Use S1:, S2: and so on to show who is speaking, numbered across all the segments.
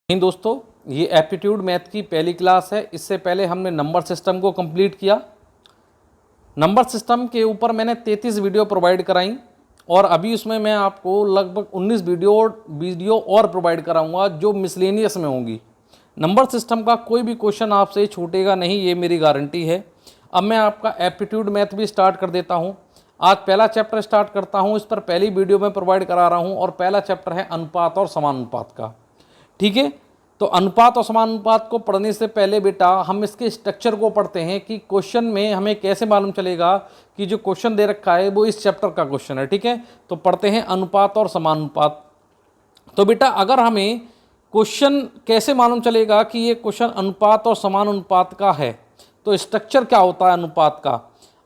S1: नहीं दोस्तों, ये एप्टीट्यूड मैथ की पहली क्लास है। इससे पहले हमने नंबर सिस्टम को कंप्लीट किया। नंबर सिस्टम के ऊपर मैंने 33 वीडियो प्रोवाइड कराई और अभी उसमें मैं आपको लगभग 19 वीडियो और प्रोवाइड कराऊंगा जो मिसलेनियस में होंगी। नंबर सिस्टम का कोई भी क्वेश्चन आपसे छूटेगा नहीं, ये मेरी गारंटी है। अब मैं आपका एप्टीट्यूड मैथ भी स्टार्ट कर देता हूँ। आज पहला चैप्टर स्टार्ट करता हूँ। इस पर पहली वीडियो में प्रोवाइड करा रहा हूँ और पहला चैप्टर है अनुपात और समानुपात का। ठीक है, तो अनुपात और समानुपात को पढ़ने से पहले बेटा हम इसके स्ट्रक्चर को पढ़ते हैं कि क्वेश्चन में हमें कैसे मालूम चलेगा कि जो क्वेश्चन दे रखा है वो इस चैप्टर का क्वेश्चन है। ठीक है, तो पढ़ते हैं अनुपात और समानुपात। तो बेटा अगर हमें क्वेश्चन कैसे मालूम चलेगा कि ये क्वेश्चन अनुपात और समानुपात का है, तो स्ट्रक्चर क्या होता है अनुपात का?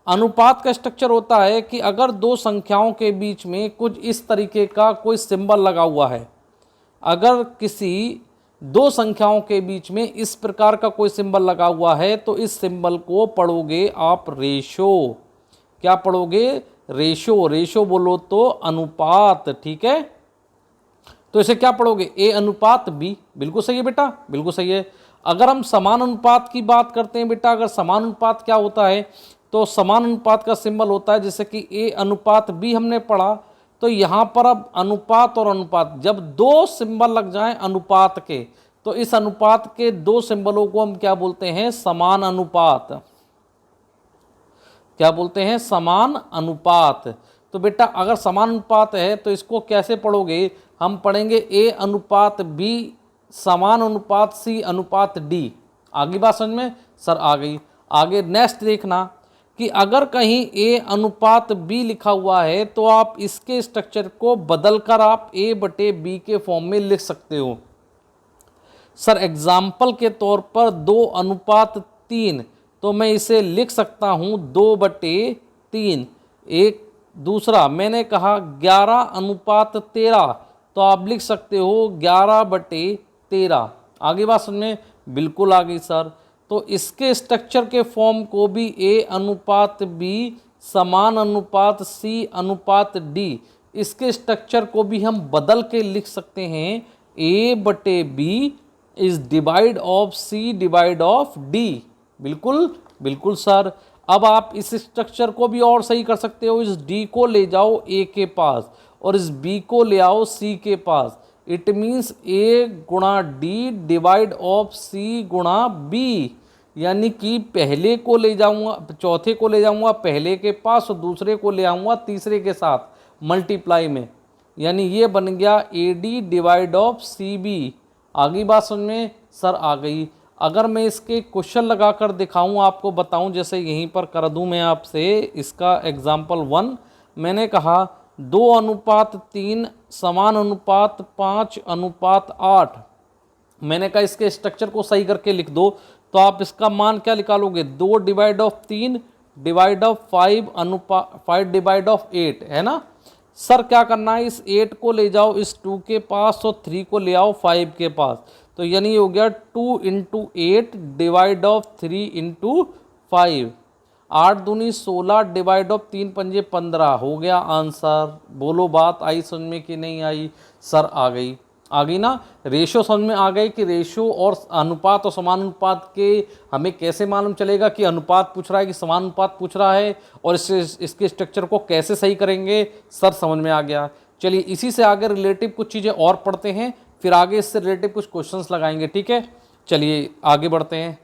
S1: अनुपात का स्ट्रक्चर होता है कि अगर दो संख्याओं के बीच में कुछ इस तरीके का कोई सिंबल लगा हुआ है, अगर किसी दो संख्याओं के बीच में इस प्रकार का कोई सिंबल लगा हुआ है तो इस सिंबल को पढ़ोगे आप रेशो। क्या पढ़ोगे? रेशो। रेशो बोलो तो अनुपात। ठीक है, तो इसे क्या पढ़ोगे? ए अनुपात बी। बिल्कुल सही है बेटा, बिल्कुल सही है। अगर हम समान अनुपात की बात करते हैं बेटा, अगर समान अनुपात क्या होता है तो समान अनुपात का सिंबल होता है जैसे कि ए अनुपात बी हमने पढ़ा, तो यहाँ पर अब अनुपात और अनुपात, जब दो सिंबल लग जाएं अनुपात के, तो इस अनुपात के दो सिंबलों को हम क्या बोलते हैं? समान अनुपात। क्या बोलते हैं? समान अनुपात। तो बेटा अगर समान अनुपात है तो इसको कैसे पढ़ोगे? हम पढ़ेंगे ए अनुपात बी समान अनुपात सी अनुपात डी। आगे बात समझ में? सर आ गई। आगे नेक्स्ट देखना कि अगर कहीं ए अनुपात बी लिखा हुआ है तो आप इसके स्ट्रक्चर को बदलकर आप ए बटे बी के फॉर्म में लिख सकते हो। सर एग्जाम्पल के तौर पर 2 अनुपात 3, तो मैं इसे लिख सकता हूँ 2 बटे 3। एक दूसरा मैंने कहा 11 अनुपात 13, तो आप लिख सकते हो 11 बटे 13। आगे बात समझ में? बिल्कुल आ गई सर। तो इसके स्ट्रक्चर के फॉर्म को भी ए अनुपात बी समान अनुपात सी अनुपात डी, इसके स्ट्रक्चर को भी हम बदल के लिख सकते हैं ए बटे B is divide of C divide of D. बिल्कुल बिल्कुल सर। अब आप इस स्ट्रक्चर को भी और सही कर सकते हो। इस डी को ले जाओ ए के पास और इस बी को ले आओ सी के पास। इट मीन्स ए गुणा डी डिवाइड ऑफ सी गुणा बी, यानी कि पहले को ले जाऊंगा, चौथे को ले जाऊंगा पहले के पास और दूसरे को ले आऊंगा तीसरे के साथ मल्टीप्लाई में, यानी ये बन गया A D divide of C B. आगे बात समझ में? सर आ गई। अगर मैं इसके क्वेश्चन लगाकर दिखाऊं, आपको बताऊं, जैसे यहीं पर कर दूं मैं आपसे इसका एग्जाम्पल 1, मैंने कहा 2 अनुपात 3 समान अनुपात 5 अनुपात 8। मैंने कहा इसके स्ट्रक्चर को सही करके लिख दो, तो आप इसका मान क्या निकालोगे? 2 डिवाइड ऑफ 3 डिवाइड ऑफ 5 अनुपात 5 डिवाइड ऑफ 8, है ना सर? क्या करना है? इस 8 को ले जाओ इस 2 के पास और 3 को ले आओ 5 के पास, तो यानी हो गया 2 इंटू 8 डिवाइड ऑफ 3 इंटू 5। 8 दूनी 16 डिवाइड ऑफ 3 पंजे 15 हो गया आंसर। बोलो बात आई समझ में कि नहीं आई? सर आ गई। आ गई ना? रेशो समझ में आ गई कि रेशो और अनुपात और समानुपात के हमें कैसे मालूम चलेगा कि अनुपात पूछ रहा है कि समानुपात पूछ रहा है, और इसके स्ट्रक्चर को कैसे सही करेंगे? सर समझ में आ गया। चलिए इसी से आगे रिलेटिव कुछ चीज़ें और पढ़ते हैं, फिर आगे इससे रिलेटिव कुछ क्वेश्चंस लगाएंगे। ठीक है, चलिए आगे बढ़ते हैं।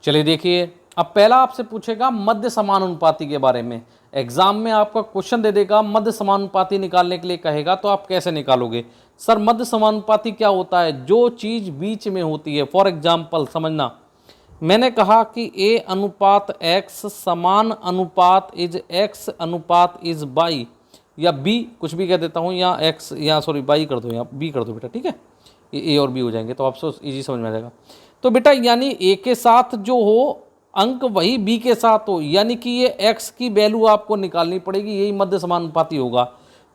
S1: चलिए देखिए, अब पहला आपसे पूछेगा मध्य समानुपाती के बारे में। एग्जाम में आपका क्वेश्चन दे देगा, मध्य समानुपाती निकालने के लिए कहेगा, तो आप कैसे निकालोगे? सर मध्य समानुपाती क्या होता है? जो चीज़ बीच में होती है। फॉर एग्जाम्पल समझना, मैंने कहा कि ए अनुपात एक्स समान अनुपात इज एक्स अनुपात इज बाई, या बी कुछ भी कह देता हूँ, या एक्स या सॉरी बाई कर दो, या बी कर दो बेटा। ठीक है, ये ए और बी हो जाएंगे तो आपसे इजी समझ में आ जाएगा। तो बेटा यानी ए के साथ जो हो अंक वही बी के साथ हो, यानी कि ये एक्स की वैल्यू आपको निकालनी पड़ेगी, यही मध्य समानुपाती होगा।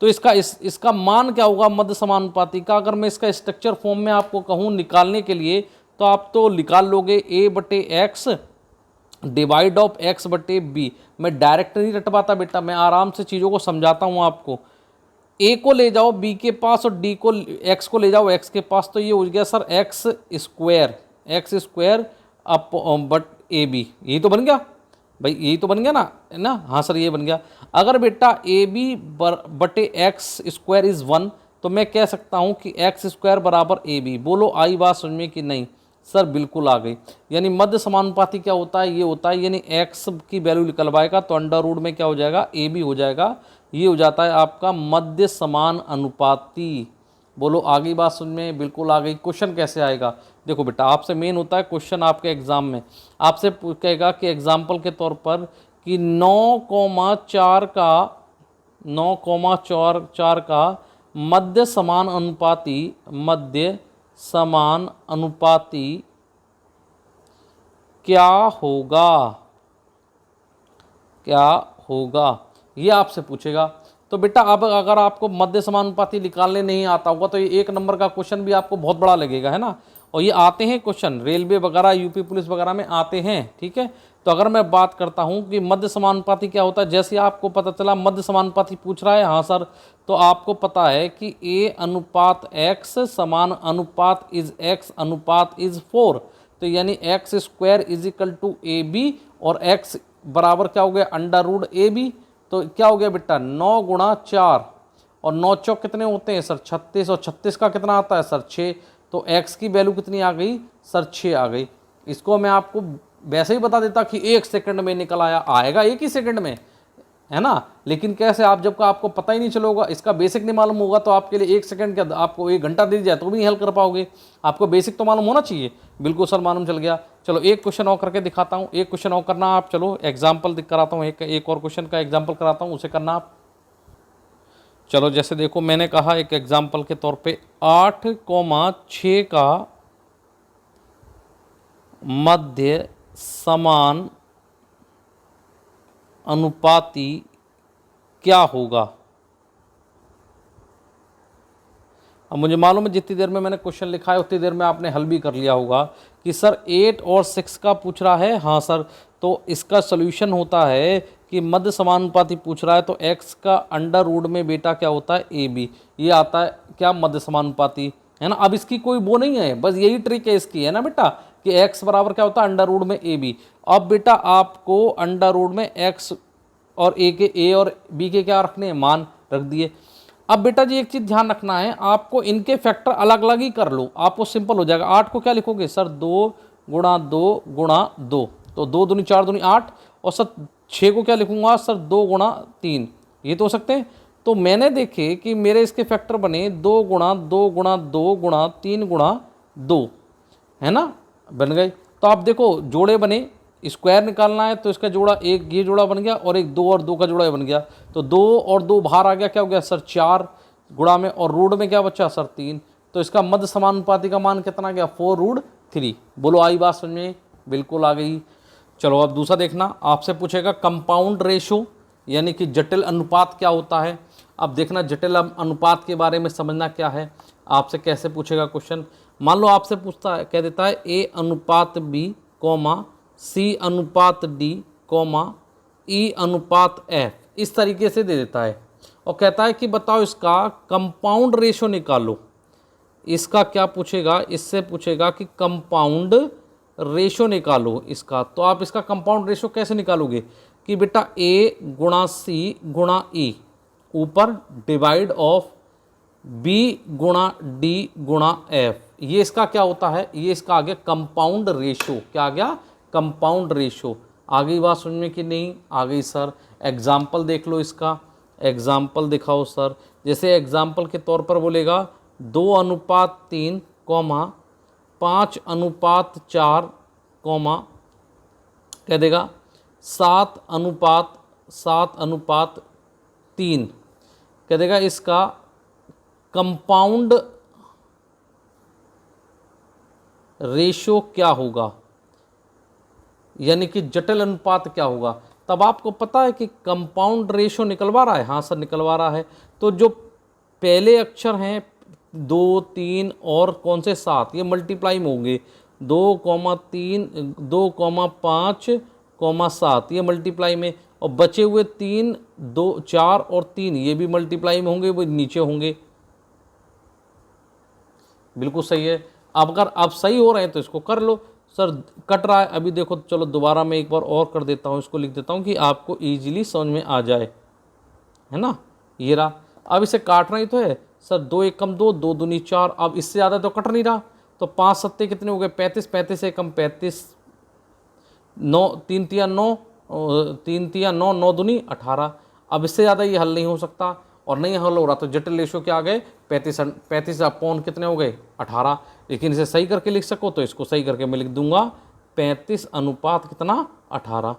S1: तो इसका मान क्या होगा मध्य समानुपाती का? अगर मैं इसका स्ट्रक्चर फॉर्म में आपको कहूँ निकालने के लिए, तो आप तो निकाल लोगे ए बटे एक्स डिवाइड ऑफ एक्स बटे बी। मैं डायरेक्ट नहीं रटवाता बेटा, मैं आराम से चीज़ों को समझाता हूँ आपको। ए को ले जाओ बी के पास और डी को एक्स को ले जाओ एक्स के पास, तो ये हो गया sir X square up but A B, यही तो बन गया भाई, यही तो बन गया ना, है ना। हाँ सर ये बन गया। अगर बेटा ए बी बटे एक्स स्क्वायर इज 1, तो मैं कह सकता हूँ कि एक्स स्क्वायर बराबर ए बी। बोलो आई बात समझ में कि नहीं? सर बिल्कुल आ गई। यानी मध्य समानुपाती क्या होता है? ये होता है यानी एक्स की वैल्यू निकलवाएगा तो अंडर रूट में क्या हो जाएगा? ए बी हो जाएगा। ये हो जाता है आपका मध्य समान अनुपाती। बोलो आ गई बात समझ में? बिल्कुल आ गई। क्वेश्चन कैसे आएगा? देखो बेटा, आपसे मेन होता है क्वेश्चन आपके एग्जाम में, आपसे कहेगा कि एग्जाम्पल के तौर पर कि 9,4 का 9,4 का मध्य समान अनुपाती क्या होगा? क्या होगा ये आपसे पूछेगा। तो बेटा अब अगर आपको मध्य समानुपाती निकालने नहीं आता होगा तो ये 1 नंबर का क्वेश्चन भी आपको बहुत बड़ा लगेगा, है ना। और ये आते हैं क्वेश्चन रेलवे वगैरह, यूपी पुलिस वगैरह में आते हैं, ठीक है। तो अगर मैं बात करता हूँ कि मध्य समानुपाती क्या होता है, जैसे आपको पता चला मध्य समानुपाती पूछ रहा है, हाँ सर, तो आपको पता है कि ए अनुपात एक्स समान अनुपात इज एक्स अनुपात इज 4, तो यानी X square is equal to A B और एक्स बराबर क्या हो गया? Under root A B. तो क्या हो गया बेटा? 9 गुणा 4 और 9 चौक कितने होते हैं सर? 36, और 36 का कितना आता है सर? 6। तो x की वैल्यू कितनी आ गई सर? 6 आ गई। इसको मैं आपको वैसे ही बता देता कि 1 सेकंड में निकल आएगा 1 ही सेकंड में, है ना। लेकिन कैसे आप जब का आपको पता ही नहीं चलोगा, इसका बेसिक नहीं मालूम होगा, तो आपके लिए 1 सेकंड के आपको 1 घंटा दे जाए तो भी नहीं हल कर पाओगे। आपको बेसिक तो मालूम होना चाहिए। बिल्कुल सर मालूम चल गया। चलो एक क्वेश्चन और करके दिखाता हूँ, एक क्वेश्चन और करना आप। चलो एग्जाम्पल कराता हूँ, एक और क्वेश्चन का एग्जाम्पल कराता हूँ, उसे करना आप। चलो जैसे देखो मैंने कहा एक एग्जाम्पल के तौर पे 8,6 का मध्य समान अनुपाती क्या होगा? अब मुझे मालूम है जितनी देर में मैंने क्वेश्चन लिखा है उतनी देर में आपने हल भी कर लिया होगा कि सर 8 और 6 का पूछ रहा है। हाँ सर, तो इसका सोल्यूशन होता है कि मध्य समानुपाती पूछ रहा है तो x का अंडर रूट में बेटा क्या होता है? A B. ये आता है क्या? मध्य समानुपाती, है ना। अब इसकी कोई वो नहीं है, बस यही ट्रिक है इसकी, है ना बेटा, कि x बराबर क्या होता है? अंडर रूट में ए बी। अब बेटा आपको अंडर रूट में x और ए और बी के क्या रखने हैं? मान रख दिए। अब बेटा जी एक चीज़ ध्यान रखना है, आपको इनके फैक्टर अलग अलग ही कर लो, आपको सिंपल हो जाएगा। 8 को क्या लिखोगे सर? 2 गुणा 2 गुणा 2, तो 2 दूनी 4 दूनी 8। और सर 6 को क्या लिखूंगा सर? 2 गुणा 3, ये तो हो सकते हैं। तो मैंने देखे कि मेरे इसके फैक्टर बने 2 गुणा 2 गुणा 2 गुणा 3 गुणा 2, है ना, बन गए। तो आप देखो जोड़े बने, स्क्वायर निकालना है तो इसका जोड़ा, एक ये जोड़ा बन गया और एक 2 और 2 का जोड़ा बन गया। तो 2 और 2 बाहर आ गया, क्या हो गया सर? 4 गुणा में, और रूट में क्या बचा सर? 3। तो इसका मध्य समानुपाती का मान कितना गया? 4√3। बोलो आई बात समझ में? बिल्कुल आ गई। चलो अब दूसरा देखना, आपसे पूछेगा कंपाउंड रेशो यानी कि जटिल अनुपात क्या होता है। अब देखना जटिल अनुपात के बारे में समझना क्या है, आपसे कैसे पूछेगा क्वेश्चन। मान लो आपसे पूछता है, कह देता है ए अनुपात बी कॉमा सी अनुपात डी कॉमा ई अनुपात एफ, इस तरीके से दे देता है और कहता है कि बताओ इसका कंपाउंड रेशो निकालो। इसका क्या पूछेगा? इससे पूछेगा कि कंपाउंड रेशो निकालो इसका। तो आप इसका कंपाउंड रेशो कैसे निकालोगे कि बेटा ए गुणा सी गुणा ई, ऊपर डिवाइड ऑफ बी गुणा डी गुणा एफ, ये इसका क्या होता है? ये इसका आ गया कंपाउंड रेशो। क्या आ गया? Compound ratio. आ गई बात समझ में कि नहीं? आ गई सर। एग्जाम्पल देख लो इसका, एग्जाम्पल दिखाओ सर। जैसे एग्जाम्पल के तौर पर बोलेगा 2:3 कॉमा 5:4 कॉमा कह देगा 7:3 कह देगा इसका कंपाउंड रेशो क्या होगा, यानी कि जटिल अनुपात क्या होगा। तब आपको पता है कि कंपाउंड रेशो निकलवा रहा है। हाँ सर निकलवा रहा है। तो जो पहले अक्षर हैं 2, 3 और कौन से 7, ये मल्टीप्लाई में होंगे। 2,3 2,5,7 ये मल्टीप्लाई में, और बचे हुए 3, 2, 4 और 3 ये भी मल्टीप्लाई में होंगे, वो नीचे होंगे। बिल्कुल सही है। अब अगर आप सही हो रहे हैं तो इसको कर लो। सर कट रहा है अभी, देखो चलो दोबारा मैं एक बार और कर देता हूँ, इसको लिख देता हूँ कि आपको ईजिली समझ में आ जाए, है ना। ये रहा, अब इसे काटना ही तो है सर, 2 1 कम 2, 2 दूनी 4, अब इससे ज़्यादा तो कट नहीं रहा, तो 5 सत्ते कितने हो गए 35, 35 से कम 35, 9 3 तिया 9, 3 तिया 9, 9 दूनी 18। अब इससे ज़्यादा ये हल नहीं हो सकता, और नहीं हल हो रहा तो जटिल रेशो क्या आ गए 35, 35 अपॉन कितने हो गए 18। लेकिन इसे सही करके लिख सको तो इसको सही करके मैं लिख दूंगा 35 अनुपात कितना 18।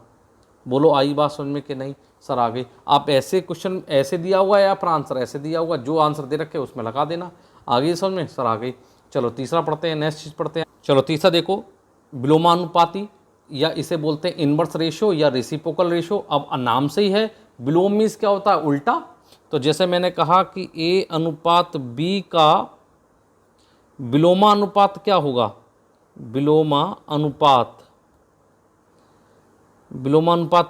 S1: बोलो आई बात समझ में कि नहीं। सर आगे आप ऐसे क्वेश्चन ऐसे दिया हुआ है या फिर आंसर ऐसे दिया हुआ, जो आंसर दे रखे उसमें लगा देना। आगे समझ में। सर आगे चलो तीसरा पढ़ते हैं, नेक्स्ट चीज़ पढ़ते हैं। चलो तीसरा देखो, विलोमानुपाती या इसे बोलते हैं इनवर्स रेशो या रेसिप्रोकल रेशो। अब नाम से ही है, विलोम मीन्स क्या होता है उल्टा। तो जैसे मैंने कहा कि ए अनुपात बी का विलोमा अनुपात क्या होगा, विलोमा अनुपात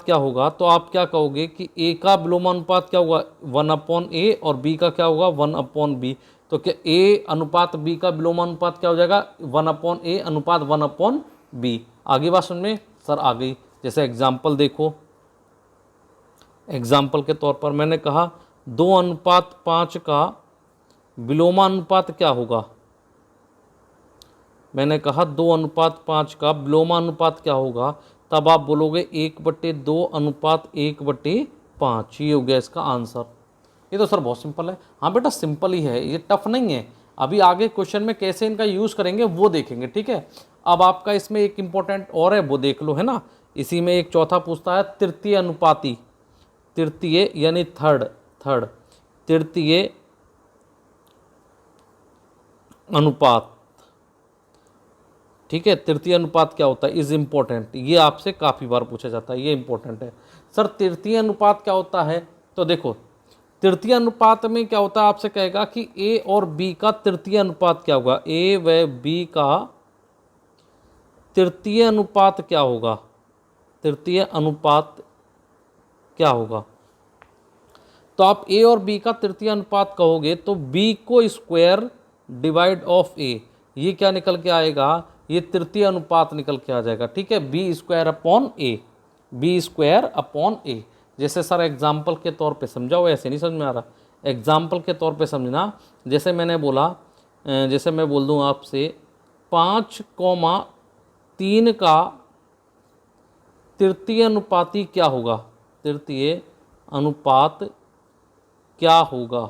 S1: क्या होगा, तो आप क्या कहोगे कि ए का विलोमानुपात क्या होगा 1/a और बी का क्या होगा 1/b। तो क्या ए अनुपात बी का विलोमानुपात क्या हो जाएगा 1/a अनुपात 1/b। आगे बात सुन में। सर आ गई, जैसे एग्जाम्पल देखो, एग्जाम्पल के तौर पर मैंने कहा 2:5 का विलोमानुपात क्या होगा, मैंने कहा 2:5 का विलोमानुपात क्या होगा, तब आप बोलोगे 1/2 अनुपात 1/5। ये हो गया इसका आंसर। ये तो सर बहुत सिंपल है। हाँ बेटा सिंपल ही है, ये टफ नहीं है। अभी आगे क्वेश्चन में कैसे इनका यूज़ करेंगे वो देखेंगे, ठीक है। अब आपका इसमें एक इम्पोर्टेंट और है, वो देख लो, है ना। इसी में एक चौथा पूछता है तृतीय अनुपाती, तृतीय यानी थर्ड, तृतीय अनुपात, ठीक है। तृतीय अनुपात क्या होता है इज इम्पोर्टेंट, ये आपसे काफ़ी बार पूछा जाता है, ये इंपॉर्टेंट है। सर तृतीय अनुपात क्या होता है, तो देखो तृतीय अनुपात में क्या होता है, आपसे कहेगा कि ए और बी का तृतीय अनुपात क्या होगा, ए व बी का तृतीय अनुपात क्या होगा, तृतीय अनुपात क्या होगा। तो आप ए और बी का तृतीय अनुपात कहोगे तो बी को स्क्वायर डिवाइड ऑफ ए, ये क्या निकल के आएगा, ये तृतीय अनुपात निकल के आ जाएगा, ठीक है। बी स्क्वायर अपॉन ए, बी स्क्वायर अपॉन ए। जैसे सर एग्जाम्पल के तौर पे समझाओ, ऐसे नहीं समझ में आ रहा, एग्जाम्पल के तौर पे समझना। जैसे मैंने बोला, जैसे मैं बोल दूँ आपसे 5,3 का तृतीय अनुपाती क्या होगा, तृतीय अनुपात क्या होगा,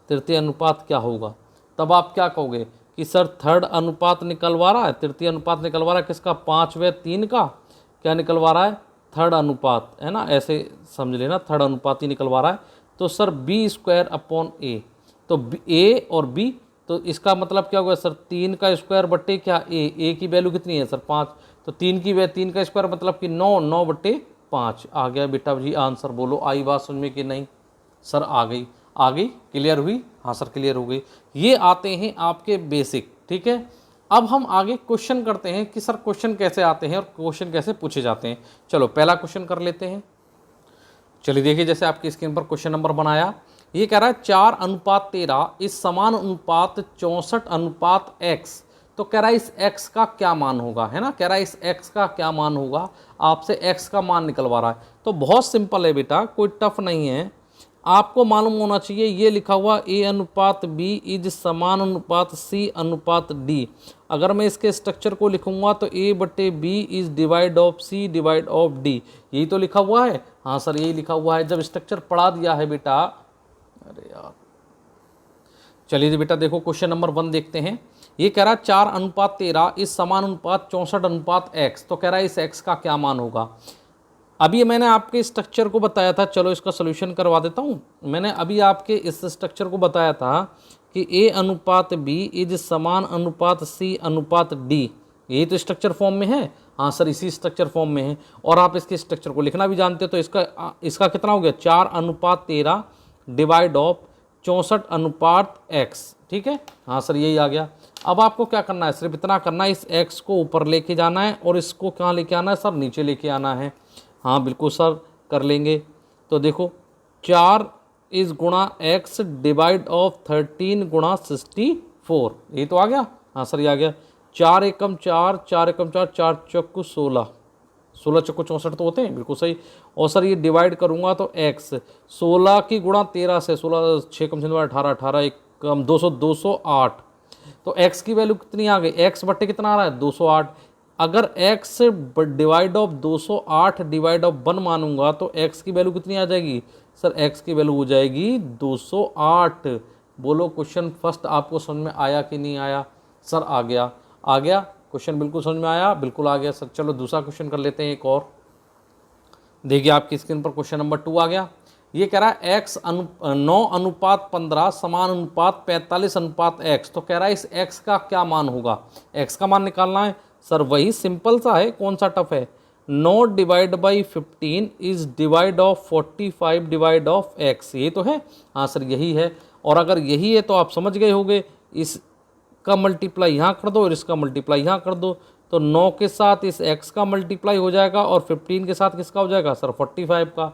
S1: तृतीय अनुपात क्या होगा। तब आप क्या कहोगे कि सर थर्ड अनुपात निकलवा रहा है, तृतीय अनुपात निकलवा रहा है किसका 5 व 3 का, क्या निकलवा रहा है थर्ड अनुपात, है ना, ऐसे समझ लेना थर्ड अनुपात ही निकलवा रहा है। तो सर बी स्क्वायर अपॉन ए, तो ए और बी, तो इसका मतलब क्या होगा सर 3 का स्क्वायर बट्टे क्या ए की वैल्यू कितनी है सर 5, तो 3 का स्क्वायर मतलब कि 9, 9/5 आ गया बेटा जी आंसर। बोलो आई बात समझ में कि नहीं। सर आ गई, आ गई, क्लियर हुई। हाँ सर क्लियर हो गई। ये आते हैं आपके बेसिक, ठीक है। अब हम आगे क्वेश्चन करते हैं कि सर क्वेश्चन कैसे आते हैं और क्वेश्चन कैसे पूछे जाते हैं। चलो पहला क्वेश्चन कर लेते हैं। चलिए देखिए, जैसे आपकी स्क्रीन पर क्वेश्चन नंबर बनाया, ये कह रहा है 4:13 इस समान अनुपात 64:x, तो कह रहा है इस x का क्या मान होगा, है ना, कह रहा है इस x का क्या मान होगा, आपसे x का मान निकलवा रहा है। तो बहुत सिंपल है बेटा, कोई टफ नहीं है, आपको मालूम होना चाहिए। ये लिखा हुआ a अनुपात b इज समान अनुपात c अनुपात d। अगर मैं इसके स्ट्रक्चर को लिखूंगा तो a/b is divide of c divide of d, यही तो लिखा हुआ है। हाँ सर यही लिखा हुआ है, जब स्ट्रक्चर पढ़ा दिया है बेटा। अरे यार चलिए बेटा देखो क्वेश्चन नंबर 1 देखते हैं। ये कह रहा है 4:13 इस समान अनुपात 64:x, तो कह रहा है इस x का क्या मान होगा। अभी मैंने आपके स्ट्रक्चर को बताया था, चलो इसका सोल्यूशन करवा देता हूँ। मैंने अभी आपके इस स्ट्रक्चर को बताया था कि a अनुपात b इज समान अनुपात c अनुपात d, यही तो स्ट्रक्चर फॉर्म में है। हाँ सर इसी स्ट्रक्चर फॉर्म में है, और आप इसके स्ट्रक्चर को लिखना भी जानते हो। तो इसका कितना हो गया 4:13 डिवाइड ऑफ 64:x, ठीक है। हाँ सर यही आ गया। अब आपको क्या करना है, सिर्फ इतना करना है, इस x को ऊपर लेके जाना है और इसको कहाँ लेके आना है सर, नीचे लेके आना है। हाँ बिल्कुल सर कर लेंगे। तो देखो 4 इस गुणा x डिवाइड ऑफ 13 गुणा 64, ये तो आ गया। हाँ सर ये आ गया। 4 एकम 4, 4 एकम 4, 4 चौको 16, 16 चौको 64 तो होते हैं, बिल्कुल सही। और सर ये डिवाइड करूंगा तो x 16 की गुणा 13 से, 16 6 कम 18, 18 एक कम 200, 208। तो x की वैल्यू कितनी आ गई, x बट्टे कितना आ रहा है 208। अगर x divide of 208 divide of 1 मानूंगा तो x की वैल्यू कितनी आ जाएगी सर, x की वैल्यू हो जाएगी 208। बोलो क्वेश्चन फर्स्ट आपको समझ में आया कि नहीं आया सर? आ गया, आ गया क्वेश्चन, बिल्कुल समझ में आया, बिल्कुल आ गया सर। चलो दूसरा क्वेश्चन कर लेते हैं एक और। देखिए आपकी स्क्रीन पर क्वेश्चन नंबर 2 आ गया। ये कह रहा है x 9:15 समान अनुपात 45:x। तो कह रहा है इस x का क्या मान होगा, x का मान निकालना है सर। वही सिंपल सा है, कौन सा टफ है। 9 divide by 15 is divide of 45 divide of x, ये तो है। हाँ सर यही है। और अगर यही है तो आप समझ गए होंगे, इसका मल्टीप्लाई यहाँ कर दो और इसका मल्टीप्लाई यहाँ कर दो, तो 9 के साथ इस x का मल्टीप्लाई हो जाएगा और 15 के साथ किसका हो जाएगा सर, 45 का।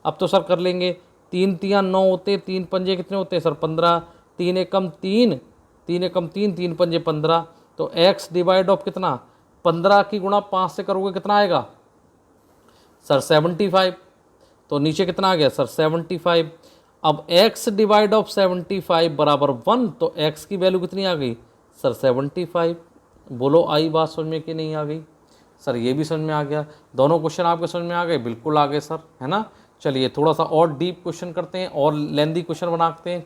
S1: अब तो सर कर लेंगे, 3 3 9 होते, 3 पंजे कितने होते हैं सर 15, 3 एकम 3, 3 एकम 3, 3 पंजे 15। तो x डिवाइड ऑफ कितना, 15 की गुणा 5 से करोगे कितना आएगा सर 75। तो नीचे कितना आ गया सर 75। अब x डिवाइड ऑफ 75 बराबर 1, तो x की वैल्यू कितनी आ गई सर 75। बोलो आई बात समझ में कि नहीं आ गई सर? ये भी समझ में आ गया। दोनों क्वेश्चन आपके समझ में आ गए, बिल्कुल आ गए सर, है ना। चलिए थोड़ा सा और डीप क्वेश्चन करते हैं और लेंदी क्वेश्चन बनाते हैं।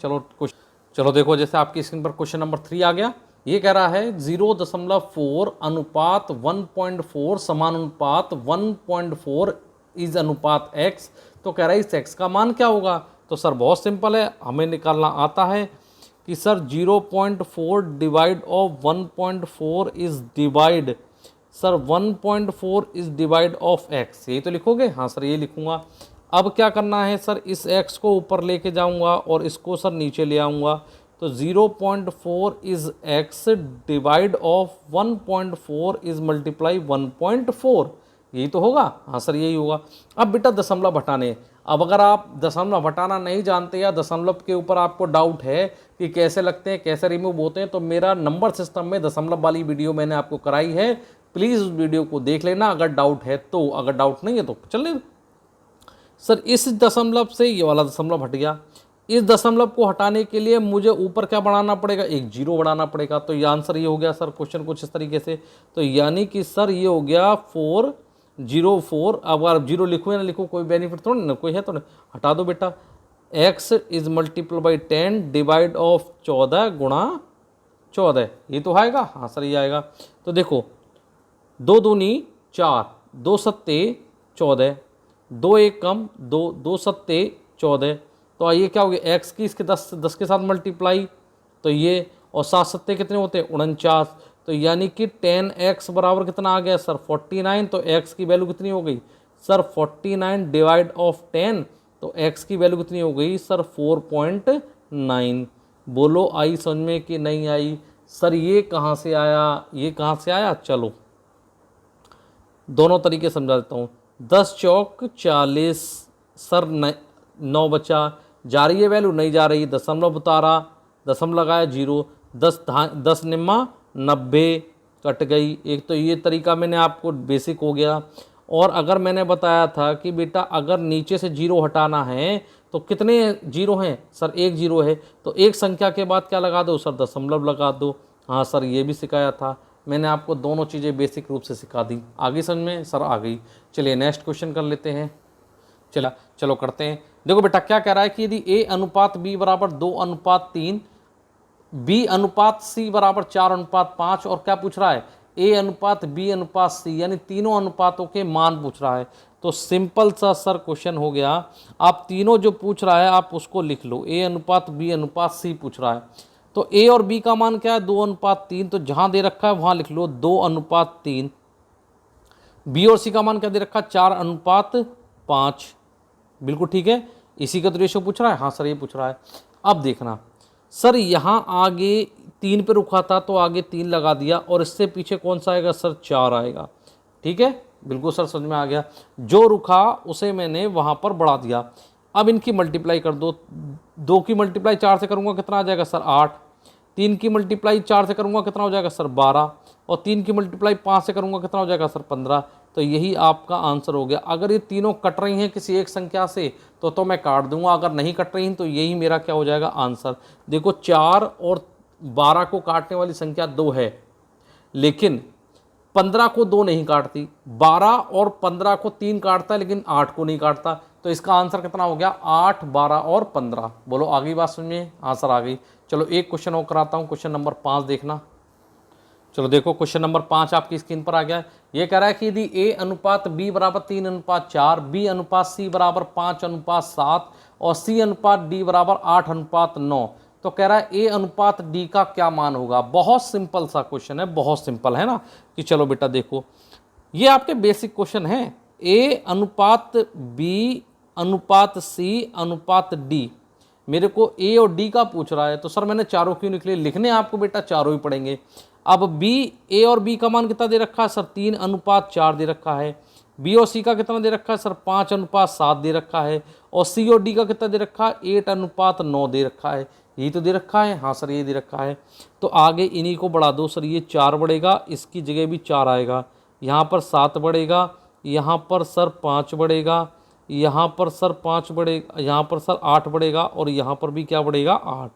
S1: चलो देखो, जैसे आपकी स्क्रीन पर क्वेश्चन नंबर 3 आ गया। ये कह रहा है 0.4 अनुपात 1.4 समान अनुपात 1.4 इज अनुपात x। तो कह रहा है इस x का मान क्या होगा। तो सर बहुत सिंपल है, हमें निकालना आता है कि sir 0.4 divide of 1.4 is divide, sir 1.4 is divide of x, यही तो लिखोगे। हाँ सर ये लिखूंगा। अब क्या करना है सर, इस x को ऊपर लेके जाऊंगा और इसको सर नीचे ले आऊंगा। तो 0.4 is x divide of 1.4 is multiply 1.4, यही तो होगा। हाँ सर यही होगा। अब बेटा दशमलव हटाने, अब अगर आप दशमलव हटाना नहीं जानते या दशमलव के ऊपर आपको डाउट है कि कैसे लगते हैं, कैसे रिमूव होते हैं, तो मेरा नंबर सिस्टम में दशमलव वाली वीडियो मैंने आपको कराई है, प्लीज़ उस वीडियो को देख लेना अगर डाउट है तो। अगर डाउट नहीं है तो चलने सर। इस दशमलव से ये वाला दशमलव हट गया। इस दशमलव को हटाने के लिए मुझे ऊपर क्या बढ़ाना पड़ेगा, एक जीरो बढ़ाना पड़ेगा। तो ये आंसर ये हो गया सर क्वेश्चन कुछ इस तरीके से। तो यानी कि सर ये हो गया 404। अब अगर जीरो लिखूँ या ना लिखूँ कोई बेनिफिट थोड़ा ना, कोई है तो नहीं, हटा दो बेटा। x is multiply by 10 divide of 14 गुणा 14, ये तो आएगा। हाँ सर ये आएगा। तो देखो 2 दूनी 4, 2 सत्ते 14, 2 एक कम 2, 2 सत्ते 14। तो आइए क्या हो गया, x की इसके 10 के साथ मल्टीप्लाई, तो ये, और 7 सत्ते कितने होते हैं 49। तो यानी कि 10x बराबर कितना आ गया सर 49। तो x की वैल्यू कितनी हो गई सर 49 डिवाइड ऑफ 10, तो x की वैल्यू कितनी हो गई सर 4.9। बोलो आई समझ में कि नहीं आई सर? ये कहाँ से आया, ये कहाँ से आया? चलो दोनों तरीके समझा देता हूँ। 10 चौक 40 सर 9 बचा, जा रही है वैल्यू, नहीं जा रही, दशमलव उतारा, दशमलव लगाया 0, 10 निम्मा 90 कट गई। एक तो ये तरीका मैंने आपको बेसिक हो गया। और अगर मैंने बताया था कि बेटा अगर नीचे से 0 हटाना है तो कितने 0 हैं सर, एक 0 है, तो एक संख्या के बाद क्या लगा दो सर, दशमलव लगा दो। हाँ सर ये भी सिखाया था मैंने आपको, दोनों चीज़ें बेसिक रूप से सिखा दी। आगे समझ में सर? आ गई। चलिए नेक्स्ट क्वेश्चन कर लेते हैं। चलो करते हैं। देखो बेटा क्या कह रहा है कि यदि a अनुपात b बराबर 2:3, b अनुपात c बराबर 4:5, और क्या पूछ रहा है a अनुपात b अनुपात c, यानी तीनों अनुपातों के मान पूछ रहा है। तो सिंपल सा सर क्वेश्चन हो गया। आप तीनों जो पूछ रहा है आप उसको लिख लो, a अनुपात b अनुपात c पूछ रहा है। तो a और b का मान क्या है 2:3, तो जहां दे रखा है वहां लिख लो 2:3। b और c का मान क्या दे रखा है 4:5, बिल्कुल ठीक है। इसी का तो रेशो पूछ रहा है। हाँ सर ये पूछ रहा है। अब देखना सर यहाँ आगे 3 पे रुका था तो आगे 3 लगा दिया, और इससे पीछे कौन सा आएगा सर, 4 आएगा। ठीक है, बिल्कुल सर समझ में आ गया। जो रुका उसे मैंने वहाँ पर बढ़ा दिया। अब इनकी मल्टीप्लाई कर दो, 2 की मल्टीप्लाई 4 से करूँगा कितना आ जाएगा सर, 8। 3 की मल्टीप्लाई 4 से करूँगा कितना हो जाएगा सर, 12। और 3 की मल्टीप्लाई 5 से करूँगा कितना हो जाएगा सर, 15। तो यही आपका आंसर हो गया। अगर ये तीनों कट रही हैं किसी एक संख्या से तो मैं काट दूंगा, अगर नहीं कट रही हैं तो यही मेरा क्या हो जाएगा आंसर। देखो 4 और 12 को काटने वाली संख्या 2 है, लेकिन 15 को 2 नहीं काटती। 12 और 15 को 3 काटता है लेकिन 8 को नहीं काटता। तो इसका आंसर कितना हो गया, 8, 12 और 15। बोलो आ गई बात समझिए, आंसर आ गई। चलो एक क्वेश्चन और कराता हूँ, क्वेश्चन नंबर 5 देखना। चलो देखो क्वेश्चन नंबर 5 आपकी स्क्रीन पर आ गया। ये कह रहा है कि यदि A अनुपात B बराबर 3:4, B अनुपात C बराबर 5:7 और C अनुपात D बराबर 8:9, तो कह रहा है A अनुपात D का क्या मान होगा। बहुत सिंपल सा क्वेश्चन है, बहुत सिंपल है ना। कि चलो बेटा देखो, ये आपके बेसिक क्वेश्चन है। A अनुपात B अनुपात C अनुपात D, मेरे को A और D का पूछ रहा है, तो सर मैंने चारों क्यों निकले, लिखने आपको बेटा चारों ही पड़ेंगे। अब A और B का मान कितना दे रखा है सर, 3:4 दे रखा है। B और C का कितना दे रखा है सर, 5:7 दे रखा है। और C और D का कितना दे रखा है, 8:9 दे रखा है। यही तो दे रखा है, हाँ सर ये दे रखा है। तो आगे इन्हीं को बढ़ा दो सर, ये 4 बढ़ेगा, इसकी जगह भी 4 आएगा। यहाँ पर 7 बढ़ेगा, यहाँ पर सर 5 बढ़ेगा, यहाँ पर सर 5 बढ़ेगा, यहाँ पर सर 8 बढ़ेगा, और यहाँ पर भी क्या बढ़ेगा, 8।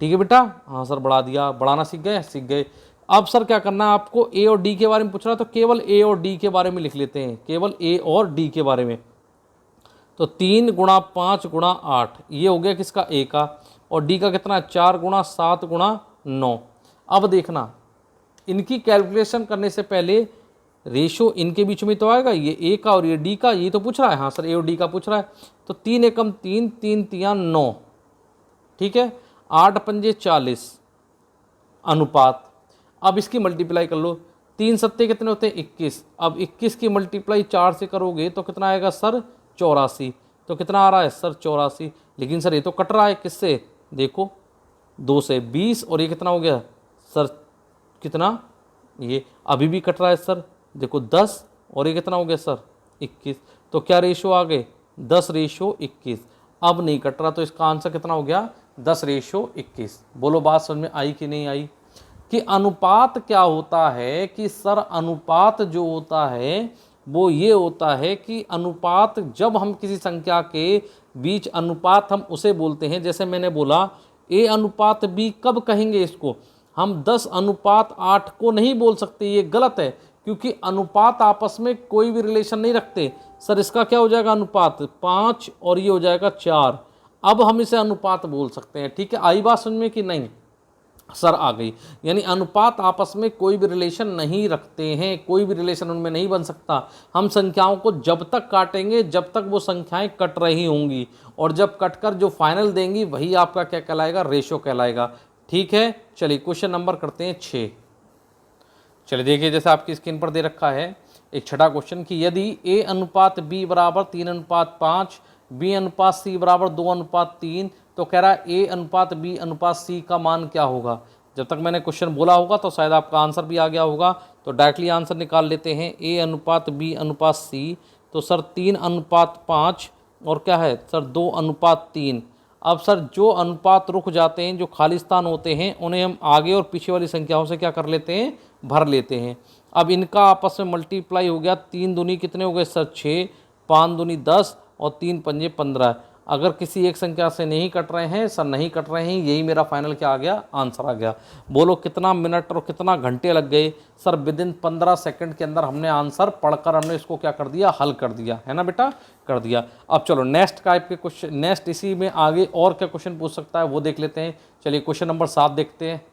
S1: ठीक है बेटा, हाँ सर बढ़ा दिया। बढ़ाना सीख गए, सीख गए। अब सर क्या करना है आपको, A और D के बारे में पूछ रहा है तो केवल A और D के बारे में लिख लेते हैं, केवल A और D के बारे में। तो 3 × 5 × 8 ये हो गया किसका, A का। और D का कितना है, 4 × 7 × 9। अब देखना, इनकी कैलकुलेशन करने से पहले रेशो इनके बीच में तो आएगा, ये A का और ये D का, ये तो पूछ रहा है। हाँ सर A और D का पूछ रहा है। तो 3 एकम 3, 3 तियां 9, ठीक है। 8 पंजे 40 अनुपात। अब इसकी मल्टीप्लाई कर लो, 3 सत्ते कितने होते हैं, 21। अब 21 की मल्टीप्लाई 4 से करोगे तो कितना आएगा सर, 84। तो कितना आ रहा है सर, 84। लेकिन सर ये तो कट रहा है किससे, देखो 2 से, 20, और ये कितना हो गया सर, कितना, ये अभी भी कट रहा है सर, देखो 10, और ये कितना हो गया सर, 21। तो क्या रेशो आ गए, 10:21। अब नहीं कट रहा, तो इसका आंसर कितना हो गया, 10:21। बोलो बात समझ में आई कि नहीं आई। कि अनुपात क्या होता है, कि सर अनुपात जो होता है वो ये होता है कि अनुपात, जब हम किसी संख्या के बीच अनुपात, हम उसे बोलते हैं, जैसे मैंने बोला A अनुपात B, कब कहेंगे इसको, हम 10:8 को नहीं बोल सकते, ये गलत है, क्योंकि अनुपात आपस में कोई भी रिलेशन नहीं रखते। सर इसका क्या हो जाएगा अनुपात, 5, और ये हो जाएगा 4। अब हम इसे अनुपात बोल सकते हैं। ठीक है, आई बात समझ में कि नहीं, सर आ गई। यानी अनुपात आपस में कोई भी रिलेशन नहीं रखते हैं, कोई भी रिलेशन उनमें नहीं बन सकता। हम संख्याओं को जब तक काटेंगे जब तक वो संख्याएं कट रही होंगी, और जब कटकर जो फाइनल देंगी वही आपका क्या कहलाएगा, रेशो कहलाएगा। ठीक है, चलिए क्वेश्चन नंबर करते हैं 6। चलिए देखिए, जैसे आपकी स्क्रीन पर दे रखा है एक छठा क्वेश्चन, कि यदि A अनुपात B बराबर 3:5, B अनुपात C बराबर 2:3, तो कह रहा है A अनुपात B अनुपात C का मान क्या होगा। जब तक मैंने क्वेश्चन बोला होगा तो शायद आपका आंसर भी आ गया होगा, तो डायरेक्टली आंसर निकाल लेते हैं। A अनुपात B अनुपात C, तो सर 3:5, और क्या है सर 2:3। अब सर जो अनुपात रुक जाते हैं, जो खाली स्थान होते हैं, उन्हें हम आगे और पीछे वाली संख्याओं से क्या कर लेते हैं, भर लेते हैं। अब इनका आपस में मल्टीप्लाई हो गया, 3 दूनी कितने हो गए सर 6, 5 दूनी 10, और 3 पंजे 15। अगर किसी एक संख्या से नहीं कट रहे हैं सर, नहीं कट रहे हैं, यही मेरा फाइनल क्या आ गया, आंसर आ गया। बोलो कितना मिनट और कितना घंटे लग गए सर, विदिन 15 सेकंड के अंदर हमने आंसर पढ़कर हमने इसको क्या कर दिया, हल कर दिया, है ना बेटा, कर दिया। अब चलो नेक्स्ट टाइप के क्वेश्चन, नेक्स्ट इसी में आगे और क्या क्वेश्चन पूछ सकता है वो देख लेते हैं। चलिए क्वेश्चन नंबर 7 देखते हैं।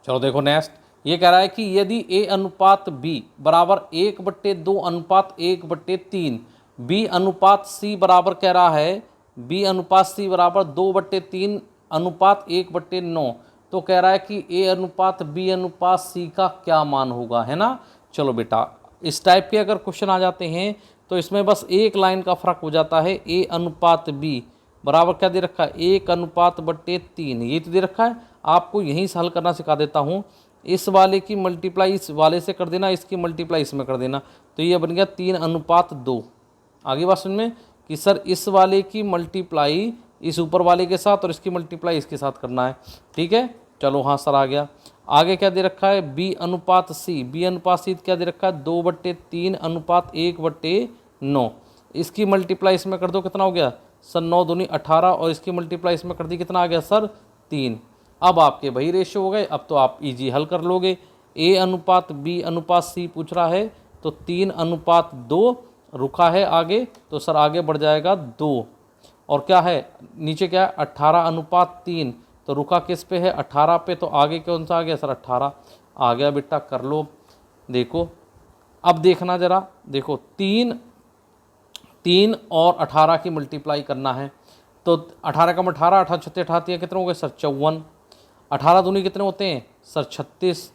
S1: चलो देखो नेक्स्ट, ये कह रहा है कि यदि A अनुपात B बराबर 1/2 अनुपात 1/3, B अनुपात C बराबर कह रहा है, B अनुपात C बराबर 2/3 अनुपात 1/9, तो कह रहा है कि A अनुपात B अनुपात C का क्या मान होगा, है ना। चलो बेटा, इस टाइप के अगर क्वेश्चन आ जाते हैं तो इसमें बस एक लाइन का फर्क हो जाता है। A अनुपात B बराबर क्या दे रखा है, 1:3, ये तो दे रखा है। आपको यहीं से हल करना सिखा देता हूँ। इस वाले की मल्टीप्लाई इस वाले से कर देना, इसकी मल्टीप्लाई इसमें कर देना, तो ये बन गया 3:2। आगे बात समझ में कि सर इस वाले की मल्टीप्लाई इस ऊपर वाले के साथ और इसकी मल्टीप्लाई इसके साथ करना है। ठीक है, चलो हाँ सर आ गया। आगे क्या दे रखा है, B/C। B/C क्या दे रखा है, 2/3:1/9। इसकी मल्टीप्लाई इसमें कर दो, कितना हो गया सर 9 दूनी 18, और इसकी मल्टीप्लाई इसमें कर दी, कितना आ गया सर 3। अब आपके वही रेशियो हो गए, अब तो आप इजी हल कर लोगे। A/B/C पूछ रहा है तो 3:2 रुका है आगे, तो सर आगे बढ़ जाएगा 2, और क्या है नीचे क्या है 18:3, तो रुका किस पे है 18 पे, तो आगे कौन सा आ गया सर 18 आ गया बेटा, कर लो। देखो अब देखना जरा, देखो 3 और 18 की मल्टीप्लाई करना है, तो 18 का 18, 18 छत्ते 88 कितने हो गए सर 54। 18 दूनी कितने होते हैं सर 36,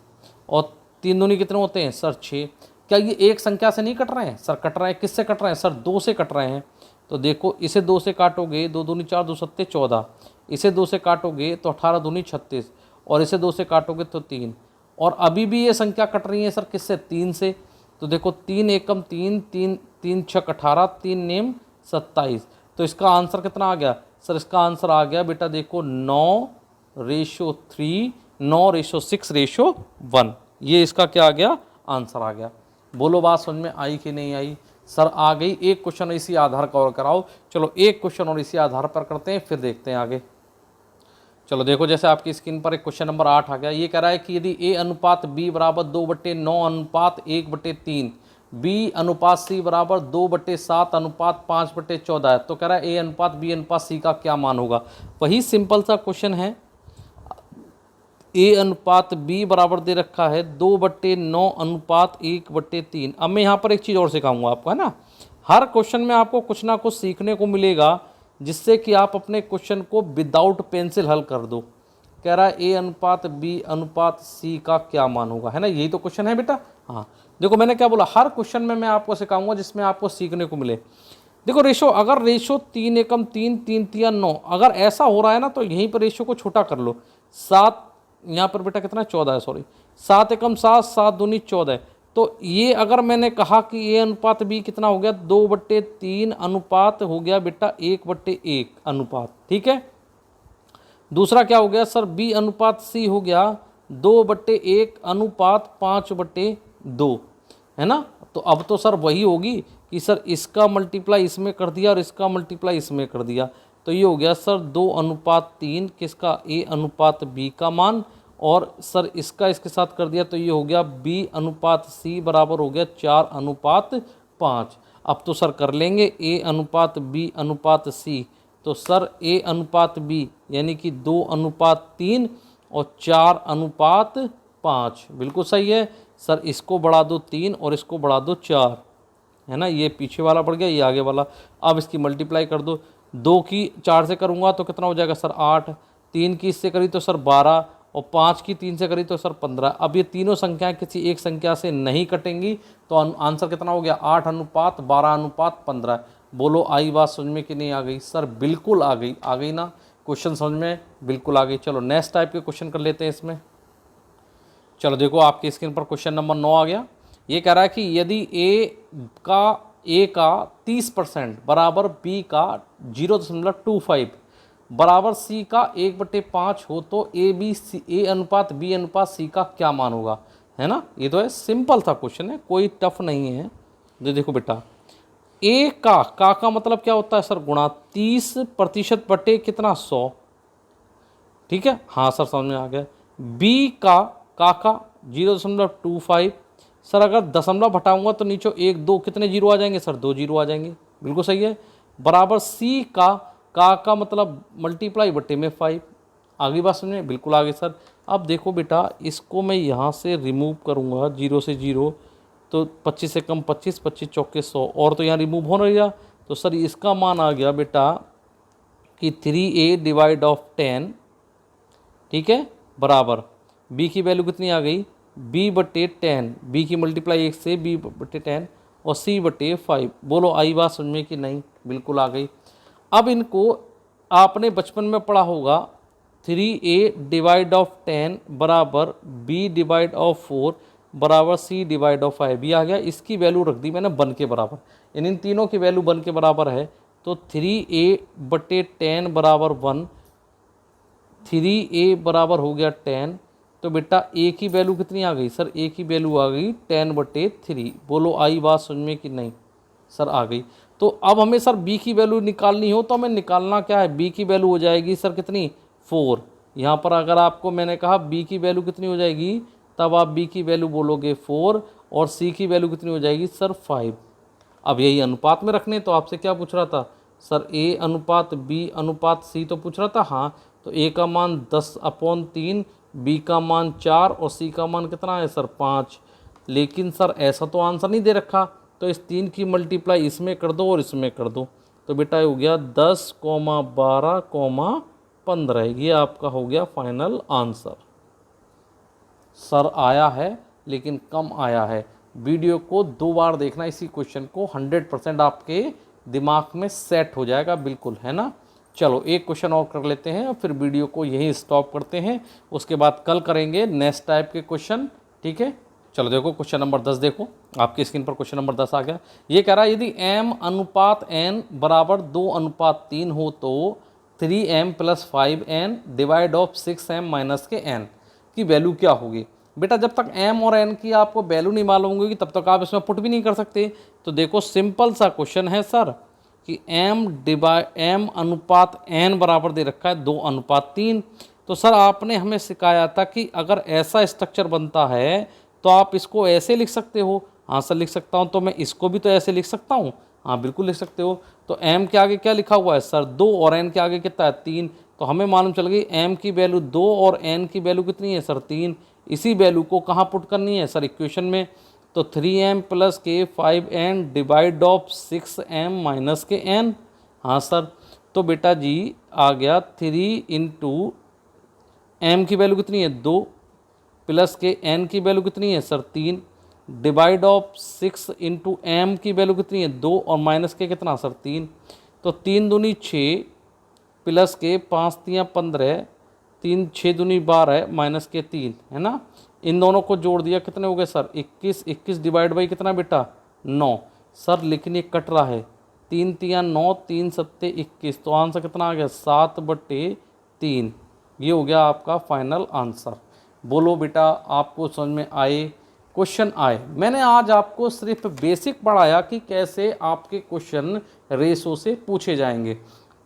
S1: और 3 दूनी कितने होते हैं सर 6। क्या ये एक संख्या से नहीं कट रहे हैं सर, कट रहे हैं किससे कट रहे हैं सर 2 से कट रहे हैं। तो देखो इसे 2 से काटोगे, 2 दूनी 4, 2 सत्ते 14, इसे 2 से काटोगे तो 18 दूनी 36, और इसे 2 से काटोगे तो 3, और अभी भी ये संख्या कट रही है सर किससे 3 से। तो देखो 3 एकम 3, 3 3 छक 18, 3 नेम 27, तो इसका आंसर कितना आ गया सर, इसका आंसर आ गया बेटा देखो 9:3, 9:6:1, ये इसका क्या आ गया आंसर आ गया। बोलो बात समझ में आई कि नहीं आई सर, आ गई। एक क्वेश्चन इसी आधार का और कराओ, चलो एक क्वेश्चन और इसी आधार पर करते हैं, फिर देखते हैं आगे। चलो देखो जैसे आपकी स्क्रीन पर एक क्वेश्चन नंबर 8 आ गया। ये कह रहा है कि यदि A/B बराबर 2/9:1/3, B/C बराबर 2/7:5/14 है, तो कह रहा है A/B/C का क्या मान होगा। वही सिंपल सा क्वेश्चन है। A/B बराबर दे रखा है 2/9:1/3। अब मैं यहाँ पर एक चीज़ और सिखाऊंगा आपको, है ना, हर क्वेश्चन में आपको कुछ ना कुछ सीखने को मिलेगा, जिससे कि आप अपने क्वेश्चन को विदाउट पेंसिल हल कर दो। कह रहा है A/B/C का क्या मान होगा, है ना, यही तो क्वेश्चन है बेटा। हाँ देखो मैंने क्या बोला, हर क्वेश्चन में मैं आपको सिखाऊंगा जिसमें आपको सीखने को मिले। देखो रेशो, अगर रेशो 3 एकम 3, 3 तिया 9, अगर ऐसा हो रहा है ना, तो यहीं पर रेशो को छोटा कर लो। 7 यहाँ पर बेटा कितना 14 है, सॉरी 7 एकम 7, 7 दूनी 14, तो ये अगर मैंने कहा कि A/B कितना हो गया 2/3 अनुपात हो गया बेटा 1/1 अनुपात। ठीक है, दूसरा क्या हो गया सर B/C हो गया 2/1 अनुपात 5/2, है ना। तो अब तो सर वही होगी कि सर इसका मल्टीप्लाई इसमें कर दिया और इसका मल्टीप्लाई इसमें कर दिया, तो ये हो गया सर 2/3 किसका A/B का मान, और सर इसका इसके साथ कर दिया तो ये हो गया B/C बराबर हो गया 4/5। अब तो सर कर लेंगे A/B/C, तो सर A/B यानी कि 2/3 और 4/5, बिल्कुल सही है सर। इसको बढ़ा दो 3 और इसको बढ़ा दो 4, है ना, ये पीछे वाला बढ़ गया, ये आगे वाला। अब इसकी मल्टीप्लाई कर दो, 2 की 4 से करूँगा तो कितना हो जाएगा सर 8, 3 की इससे करी तो सर 12, और 5 की 3 से करी तो सर 15। अब ये तीनों संख्याएं किसी एक संख्या से नहीं कटेंगी, तो आंसर कितना हो गया 8:12:15। बोलो आई बात समझ में कि नहीं आ गई सर, बिल्कुल आ गई, आ गई ना, क्वेश्चन समझ में बिल्कुल आ गई। चलो नेक्स्ट टाइप के क्वेश्चन कर लेते हैं इसमें। चलो देखो आपकी स्क्रीन पर क्वेश्चन नंबर 9 आ गया। ये कह रहा है कि यदि A का 30% बराबर B का 0.25 बराबर C का 1/5 हो, तो A/B/C का क्या मान होगा, है ना। ये तो है सिंपल था क्वेश्चन है, कोई टफ नहीं है। जो देखो बेटा A का मतलब क्या होता है सर गुणा 30% बटे कितना 100, ठीक है, हाँ सर समझ में आ गया। B का 0.25, सर अगर दशमलव हटाऊंगा तो नीचे 1 2 कितने जीरो आ जाएंगे सर 2 जीरो आ जाएंगे, बिल्कुल सही है। बराबर C का मतलब मल्टीप्लाई बटे में 5, आगे बात समझे, बिल्कुल आगे सर। अब देखो बेटा इसको मैं यहाँ से रिमूव करूँगा 0 से 0, तो 25 से कम 25, 25 चौके 100, और तो यहाँ रिमूव हो रहा, तो सर इसका मान आ गया बेटा कि 3A/10, ठीक है, बराबर B की वैल्यू कितनी आ गई B/10, B की मल्टीप्लाई 1 से B/10 और C/5। बोलो आई बात समझ में कि नहीं, बिल्कुल आ गई। अब इनको आपने बचपन में पढ़ा होगा 3a डिवाइड ऑफ 10 बराबर b डिवाइड ऑफ 4 बराबर c डिवाइड ऑफ 5, ये आ गया। इसकी वैल्यू रख दी मैंने 1 के बराबर, इन तीनों की वैल्यू 1 के बराबर है। तो 3a/10 बराबर 1, 3a बराबर हो गया 10। तो बेटा a की वैल्यू कितनी आ गई सर? a की वैल्यू आ गई 10/3। बोलो आई बात समझ में कि नहीं? सर आ गई। तो अब हमें सर b की वैल्यू निकालनी हो तो हमें निकालना क्या है? b की वैल्यू हो जाएगी सर कितनी? 4। यहाँ पर अगर आपको मैंने कहा b की वैल्यू कितनी हो जाएगी, तब आप b की वैल्यू बोलोगे 4 और c की वैल्यू कितनी हो जाएगी सर? 5। अब यही अनुपात में रखने, तो आपसे क्या पूछ रहा था सर? a अनुपात b अनुपात c तो पूछ रहा था। हाँ, तो a का मान 10/3, b का मान 4 और c का मान कितना है सर? 5। लेकिन सर ऐसा तो आंसर नहीं दे रखा, तो इस 3 की मल्टीप्लाई इसमें कर दो और इसमें कर दो। तो बेटा हो गया 10, 12, 15, ये आपका हो गया फाइनल आंसर। सर आया है लेकिन कम आया है। वीडियो को 2 बार देखना, इसी क्वेश्चन को 100% आपके दिमाग में सेट हो जाएगा, बिल्कुल, है ना। चलो एक क्वेश्चन और कर लेते हैं और फिर वीडियो को यहीं स्टॉप करते हैं। उसके बाद कल करेंगे नेक्स्ट टाइप के क्वेश्चन, ठीक है। चलो देखो क्वेश्चन नंबर 10, देखो आपकी स्क्रीन पर क्वेश्चन नंबर 10 आ गया। ये कह रहा है यदि m अनुपात n बराबर 2:3 हो तो 3m + 5n divide of 6m - के n की वैल्यू क्या होगी। बेटा जब तक m और n की आपको वैल्यू नहीं मालूम होगी तब तक आप इसमें पुट भी नहीं कर सकते। तो देखो सिंपल सा क्वेश्चन है सर कि m अनुपात n बराबर दे रखा है 2:3। तो सर आपने हमें सिखाया था कि अगर ऐसा स्ट्रक्चर बनता है तो आप इसको ऐसे लिख सकते हो। हाँ सर लिख सकता हूँ। तो मैं इसको भी तो ऐसे लिख सकता हूँ। हाँ बिल्कुल लिख सकते हो। तो m के आगे क्या लिखा हुआ है सर? 2 और n के आगे कितना है? 3। तो हमें मालूम चल गई m की वैल्यू 2 और n की वैल्यू कितनी है सर? 3। इसी वैल्यू को कहाँ पुट करनी है सर? इक्वेशन में। तो 3m + के 5n डिवाइड ऑफ 6m - के n। हाँ सर, तो बेटा जी आ गया 3 × m की वैल्यू कितनी है? 2 प्लस के n की वैल्यू कितनी है सर? 3 डिवाइड ऑफ 6 × m की वैल्यू कितनी है? 2 और माइनस के कितना सर? 3। तो 3 दूनी 6 प्लस के 5 × 15, 3 6 दूनी 12 माइनस के 3, है ना। इन दोनों को जोड़ दिया कितने हो गए सर? 21। 21 डिवाइड बाई कितना बेटा? 9। सर लेकिन ये कट रहा है, 3 × 9, 3 7 21। तो आंसर कितना आ गया? 7/3। ये हो गया आपका फाइनल आंसर। बोलो बेटा आपको समझ में आए, क्वेश्चन आए। मैंने आज आपको सिर्फ बेसिक पढ़ाया कि कैसे आपके क्वेश्चन रेशो से पूछे जाएंगे।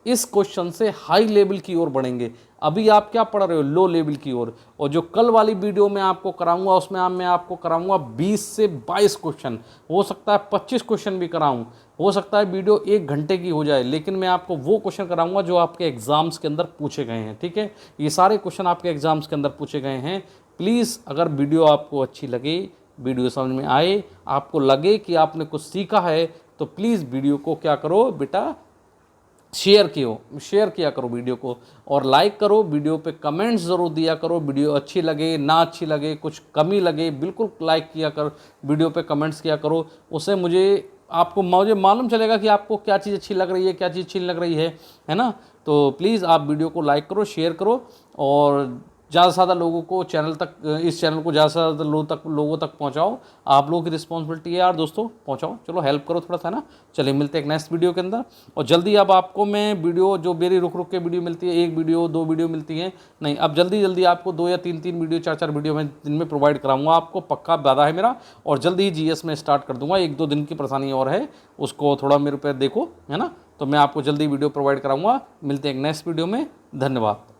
S1: इस क्वेश्चन से हाई लेवल की ओर बढ़ेंगे। अभी आप क्या पढ़ रहे हो? लो लेवल की ओर। और जो कल वाली वीडियो में आपको कराऊंगा उसमें मैं आपको कराऊंगा 20 से 22 क्वेश्चन, हो सकता है 25 क्वेश्चन भी कराऊं, हो सकता है वीडियो 1 घंटे की हो जाए, लेकिन मैं आपको वो क्वेश्चन कराऊंगा जो आपके एग्जाम्स के अंदर पूछे गए हैं, ठीक है। ये सारे क्वेश्चन आपके एग्जाम्स के अंदर पूछे गए हैं। प्लीज़ अगर वीडियो आपको अच्छी लगे, वीडियो समझ में आए, आपको लगे कि आपने कुछ सीखा है, तो प्लीज़ वीडियो को क्या करो बेटा, शेयर किया करो वीडियो को, और लाइक करो। वीडियो पे कमेंट्स ज़रूर दिया करो। वीडियो अच्छी लगे ना अच्छी लगे, कुछ कमी लगे, बिल्कुल लाइक किया कर, वीडियो पे कमेंट्स किया करो। उससे मुझे मालूम चलेगा कि आपको क्या चीज़ अच्छी लग रही है, क्या चीज़ अच्छी लग रही है ना। तो प्लीज़ आप वीडियो को लाइक करो, शेयर करो, और ज़्यादा से ज़्यादा लोगों को इस चैनल को ज़्यादा से ज़्यादा लोगों तक पहुँचाओ। आप लोगों की रिस्पॉन्सिबिलिटी है यार दोस्तों, पहुँचाओ, चलो हेल्प करो थोड़ा सा ना। चलिए मिलते हैं एक नेक्स्ट वीडियो के अंदर। और जल्दी अब आपको मैं वीडियो, जो मेरी रुक के वीडियो मिलती है, 1 वीडियो 2 वीडियो मिलती है नहीं, अब जल्दी आपको 2 या 3 वीडियो 4 वीडियो मैं दिन में प्रोवाइड कराऊंगा आपको, पक्का वादा है मेरा। और जल्दी ही GS में स्टार्ट कर दूंगा। 1-2 दिन की परेशानी और है, उसको थोड़ा मेरे पे देखो, है ना। तो मैं आपको जल्दी वीडियो प्रोवाइड कराऊंगा। मिलते हैं एक नेक्स्ट वीडियो में। धन्यवाद।